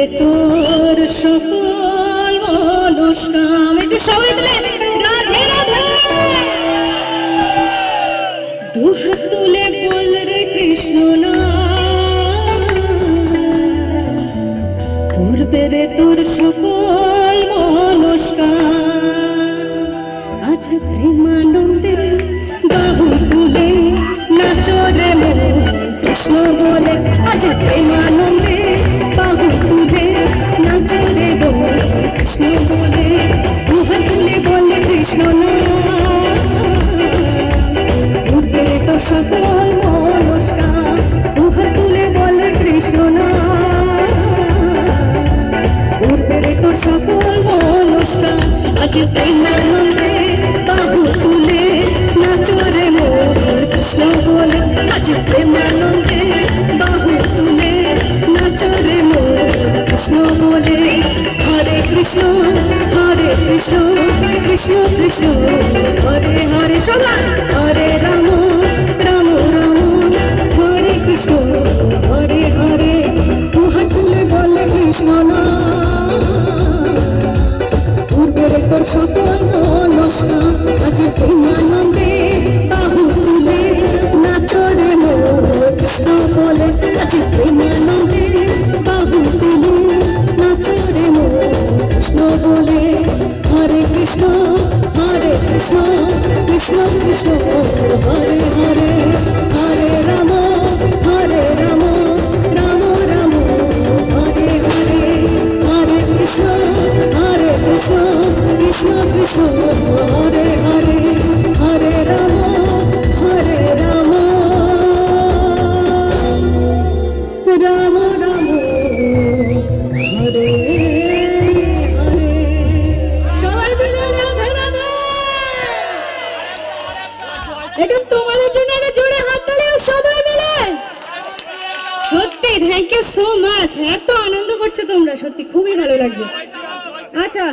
রে তোর সকল মনস্কাম। একটু সবাই মিলে রাধে রাধে দুহাত তুলে বল রে কৃষ্ণ নাম। পূর্বে রে তোর সকল মনস্কাম। আজ প্রেমানন্দে বাহু তুলে নাচো রে মন কৃষ্ণ বলে। আজ প্রেমানন্দে বাহু তুলে নাচো রে মন কৃষ্ণ বলে। দুহাত তুলে বলে কৃষ্ণ নাম। পূর্বে রে তোর সকল মনস্কাম। দুহাত তুলে বলে কৃষ্ণ নাম। পূর্বে রে তোর সকল মনস্কাম। আজ প্রেমানন্দে বাহু তুলে নাচো রে মোর কৃষ্ণ বলে। আজ প্রেমানন্দে বাহু তুলে নাচো রে মোর কৃষ্ণ বলে। হরে কৃষ্ণ কৃষ্ণ কৃষ্ণ হরে হরে সবাই। হরে রাম রাম রাম হরে কৃষ্ণ হরে হরে। দুহাত তুলে বলে কৃষ্ণ নাম। পূর্বের তোর সকল মনস্কাম। আজ প্রেমানন্দে বাহু তুলে নাচো রে মোর কৃষ্ণ বলে। আজ প্রেমানন্দে বাহু তুলে নাচো রে মোর কৃষ্ণ বলে। হরে কৃষ্ণ কৃষ্ণ কৃষ্ণ হরে হরে। হরে রাম রাম রাম হরে হরে। হরে কৃষ্ণ কৃষ্ণ কৃষ্ণ হরে হরে। হরে রাম রাম রাম হরে হরে। সবাই মিলে রাধে রাধে। এটা তোমাদের জন্য একটা জোরে হাততালি সবাই মিলে। সত্যি থ্যাংক ইউ সো মাচ। এত আনন্দ করছো তোমরা, সত্যি খুবই ভালো লাগছে। আচ্ছা